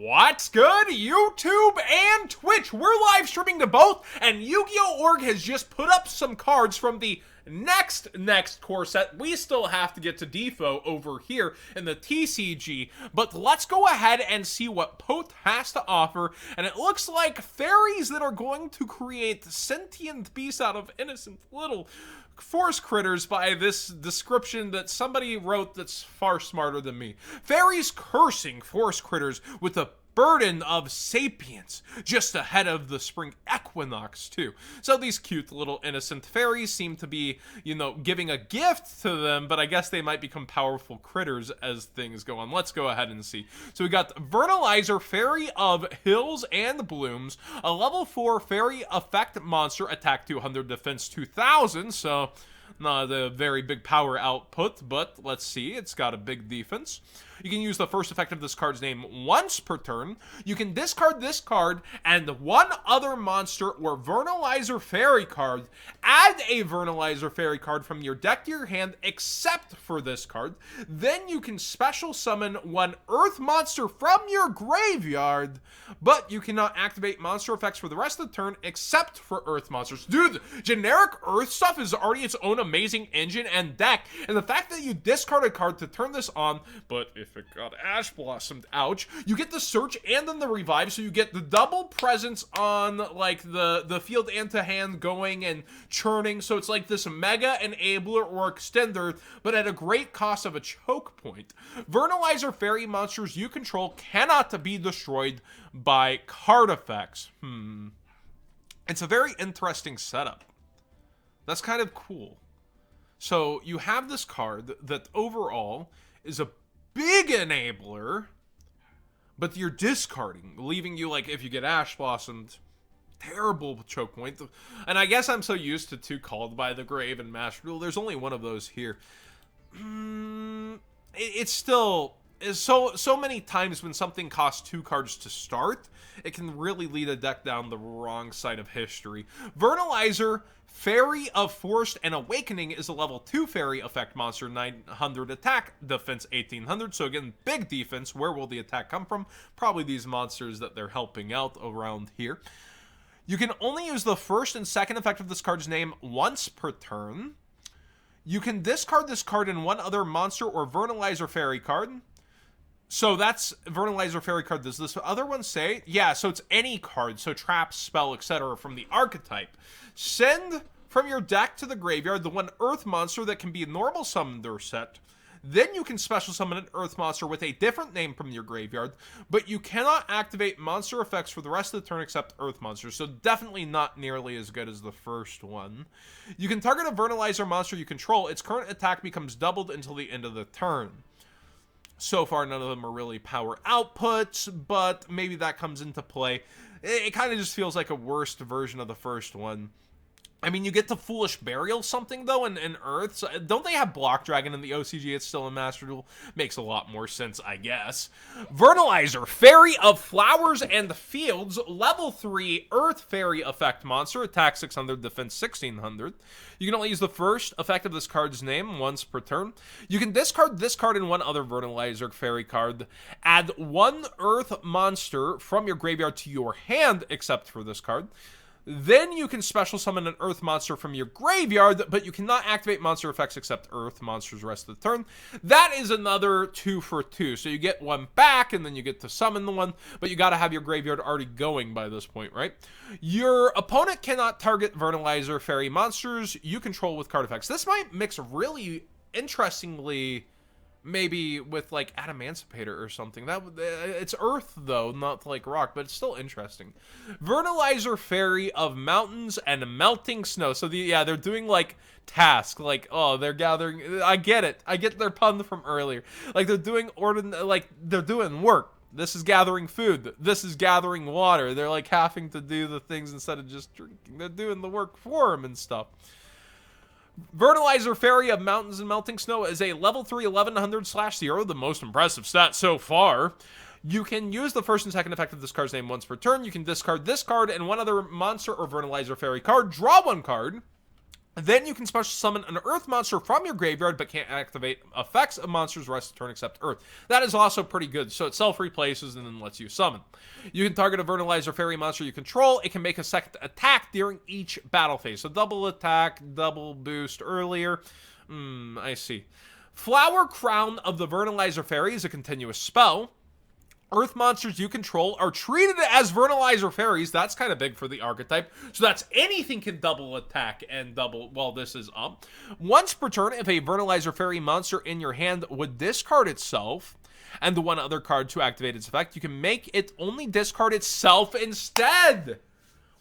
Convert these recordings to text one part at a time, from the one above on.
What's good, YouTube and Twitch? We're live streaming to both, and Yu-Gi-Oh! Org has just put up some cards from the next core set. We still have to get to Defo over here in the TCG, but let's go ahead and see what Poth has to offer, and it looks like fairies that are going to create sentient beasts out of innocent little forest critters by this description that somebody wrote that's far smarter than me. Fairies cursing forest critters with the burden of sapience just ahead of the spring equinox too. So these cute little innocent fairies seem to be, you know, giving a gift to them, but I guess they might become powerful critters as things go on. Let's go ahead and see. So we got Vernalizer, Fairy of Hills and Blooms, a level 4 fairy effect monster, attack 200, defense 2000, so not a very big power output, but let's see, it's got a big defense. You can use the first effect of this card's name once per turn. You can discard this card and one other monster or Vernalizer Fairy card. Add a Vernalizer Fairy card from your deck to your hand except for this card. Then you can special summon one Earth monster from your graveyard, but you cannot activate monster effects for the rest of the turn except for Earth monsters. Dude, generic Earth stuff is already its own amazing engine and deck, and the fact that you discard a card to turn this on, but if it got Ash Blossomed, ouch, you get the search and then the revive, so you get the double presence on like the field and to hand going and churning, so it's like this mega enabler or extender, but at a great cost of a choke point. Vernalizer Fairy monsters you control cannot be destroyed by card effects. It's a very interesting setup. That's kind of cool. So you have this card that overall is a big enabler, but you're discarding, leaving you, like, if you get Ash Blossomed, terrible choke point. And I guess I'm so used to two Called by the Grave and Master Duel. There's only one of those here. It's still so many times when something costs 2 cards to start, it can really lead a deck down the wrong side of history. Vernalizer Fairy of Forest and Awakening is a level 2 fairy effect monster, 900 attack, defense 1800. So again, big defense. Where will the attack come from? Probably these monsters that they're helping out around here. You can only use the first and second effect of this card's name once per turn. You can discard this card and one other monster or Vernalizer Fairy card. So that's Vernalizer Fairy card. Does this other one say? Yeah, so it's any card, so trap, spell, etc. from the archetype. Send from your deck to the graveyard the one Earth monster that can be normal summoned or set. Then you can special summon an Earth monster with a different name from your graveyard, but you cannot activate monster effects for the rest of the turn except Earth monsters, so definitely not nearly as good as the first one. You can target a Vernalizer monster you control. Its current attack becomes doubled until the end of the turn. So far, none of them are really power outputs, but maybe that comes into play. It kind of just feels like a worse version of the first one. I mean, you get the Foolish Burial something, though, in Earth. So don't they have Block Dragon in the OCG? It's still in Master Duel. Makes a lot more sense, I guess. Vernalizer, Fairy of Flowers and Fields, level 3 Earth Fairy effect monster, attack 600, defense 1600. You can only use the first effect of this card's name once per turn. You can discard this card and one other Vernalizer Fairy card. Add one Earth monster from your graveyard to your hand, except for this card. Then you can special summon an Earth monster from your graveyard, but you cannot activate monster effects except Earth monsters the rest of the turn. That is another 2 for 2. So you get one back, and then you get to summon the one, but you gotta have your graveyard already going by this point, right? Your opponent cannot target Vernalizer Fairy monsters you control with card effects. This might mix really interestingly maybe with like Adamancipator or something. It's Earth though, not like rock, but it's still interesting. Vernalizer Fairy of Mountains and Melting Snow. So they're doing like tasks, like, oh, they're gathering. I get it. I get their pun from earlier. Like they're doing they're doing work. This is gathering food. This is gathering water. They're like having to do the things instead of just drinking. They're doing the work for them and stuff. Vernalizer Fairy of Mountains and Melting Snow is a level 3 1100/0, the most impressive stat so far. You can use the first and second effect of this card's name once per turn. You can discard this card and one other monster or Vernalizer Fairy card. Draw one card. Then you can special summon an Earth monster from your graveyard, but can't activate effects of monsters rest of turn except Earth. That is also pretty good, so it self-replaces and then lets you summon. You can target a Vernalizer Fairy monster you control. It can make a second attack during each battle phase. So double attack, double boost earlier. I see. Flower Crown of the Vernalizer Fairy is a continuous spell. Earth monsters you control are treated as Vernalizer Fairies. That's kind of big for the archetype. So that's anything can double attack and double, well, this is up. Once per turn, if a Vernalizer Fairy monster in your hand would discard itself, and the one other card to activate its effect, you can make it only discard itself instead.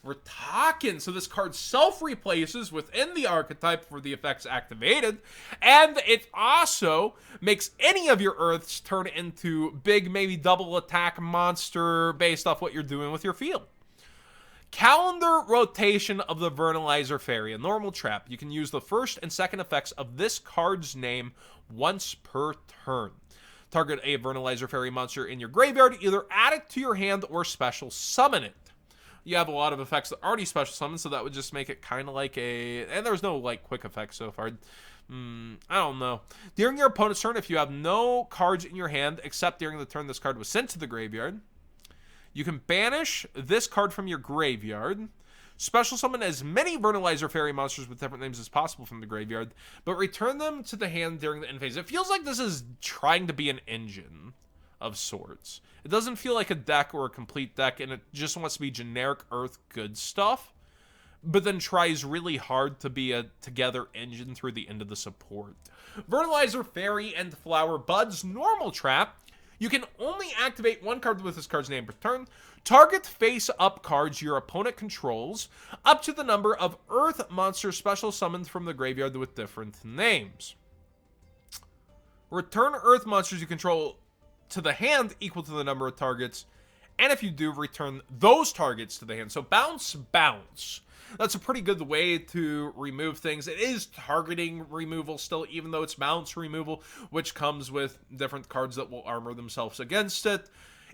We're talking. So this card self-replaces within the archetype for the effects activated, and it also makes any of your Earths turn into big, maybe double attack monster based off what you're doing with your field. Calendar Rotation of the Vernalizer Fairy, a normal trap. You can use the first and second effects of this card's name once per turn. Target a Vernalizer Fairy monster in your graveyard, either add it to your hand or special summon it. You have a lot of effects that already special summon, so that would just make it kind of like a... And there's no, like, quick effects so far. I don't know. During your opponent's turn, if you have no cards in your hand, except during the turn this card was sent to the graveyard, you can banish this card from your graveyard, special summon as many Vernalizer Fairy monsters with different names as possible from the graveyard, but return them to the hand during the end phase. It feels like this is trying to be an engine of sorts. It doesn't feel like a deck or a complete deck, and it just wants to be generic Earth good stuff, but then tries really hard to be a together engine through the end of the support. Vernalizer Fairy and Flower Buds, normal trap. You can only activate one card with this card's name per turn. Target face-up cards your opponent controls, up to the number of Earth monsters special summoned from the graveyard with different names. Return Earth monsters you control to the hand equal to the number of targets, and if you do, return those targets to the hand. So bounce. That's a pretty good way to remove things. It is targeting removal still, even though it's bounce removal, which comes with different cards that will armor themselves against it.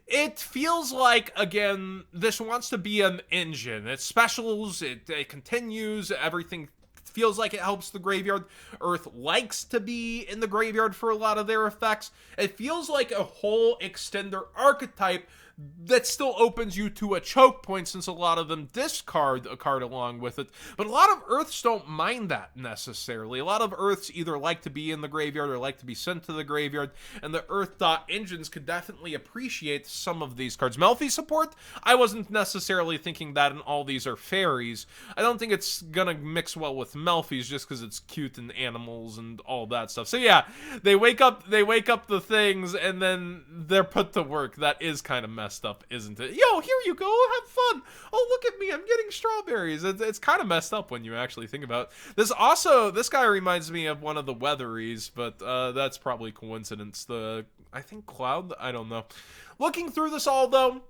It feels like, again, this wants to be an engine. It specials, it continues, everything feels like it helps the graveyard. Earth likes to be in the graveyard for a lot of their effects. It feels like a whole extender archetype that still opens you to a choke point, since a lot of them discard a card along with it. But a lot of Earths don't mind that necessarily. A lot of Earths either like to be in the graveyard or like to be sent to the graveyard, and the Earth dot engines could definitely appreciate some of these cards. Melfi support, I wasn't necessarily thinking that, and all these are fairies. I don't think it's gonna mix well with Melfis just because it's cute and animals and all that stuff. So yeah, they wake up the things and then they're put to work. That is kind of messed up, isn't it? Yo, here you go, have fun. Oh, look at me, I'm getting strawberries. It's kind of messed up when you actually think about it. This guy reminds me of one of the Weatheries, but that's probably coincidence. I think Cloud, I don't know. Looking through this all though,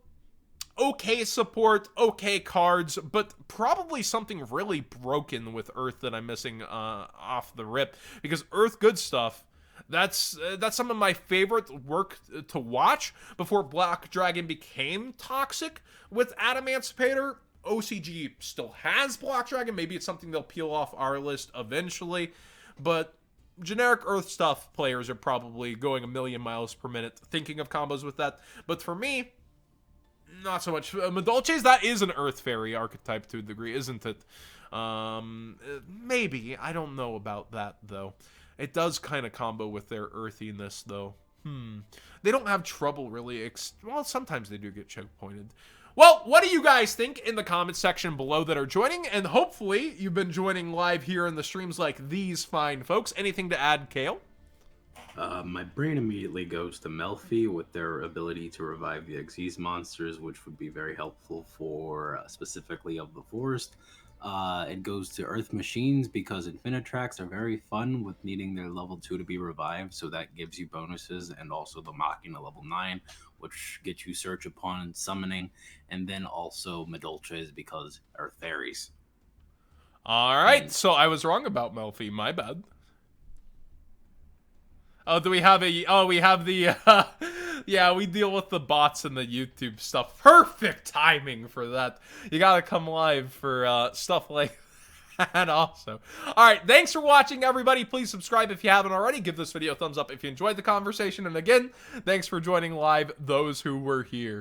okay support, okay cards, but probably something really broken with Earth that I'm missing off the rip, because Earth good stuff, that's some of my favorite work to watch before Black Dragon became toxic with Adamancipator. OCG still has Black Dragon. Maybe it's something they'll peel off our list eventually, but generic Earth stuff players are probably going a million miles per minute thinking of combos with that. But for me, not so much. Madolches, that is an Earth Fairy archetype to a degree, isn't it? Maybe. I don't know about that, though. It does kind of combo with their earthiness, though. They don't have trouble, really. Well, sometimes they do get choke pointed. Well, what do you guys think in the comments section below that are joining? And hopefully, you've been joining live here in the streams like these fine folks. Anything to add, Kale? My brain immediately goes to Melfi with their ability to revive the Xyz monsters, which would be very helpful for specifically of the forest. It goes to Earth Machines because Infinitracks are very fun with needing their level 2 to be revived, so that gives you bonuses, and also the Machina level 9, which gets you Search Upon Summoning, and then also Madolches because Earth Fairies. Alright, so I was wrong about Melfi, my bad. Oh, do we have we have the, yeah, we deal with the bots and the YouTube stuff. Perfect timing for that. You gotta come live for, stuff like that also. All right, thanks for watching, everybody. Please subscribe if you haven't already. Give this video a thumbs up if you enjoyed the conversation. And again, thanks for joining live, those who were here.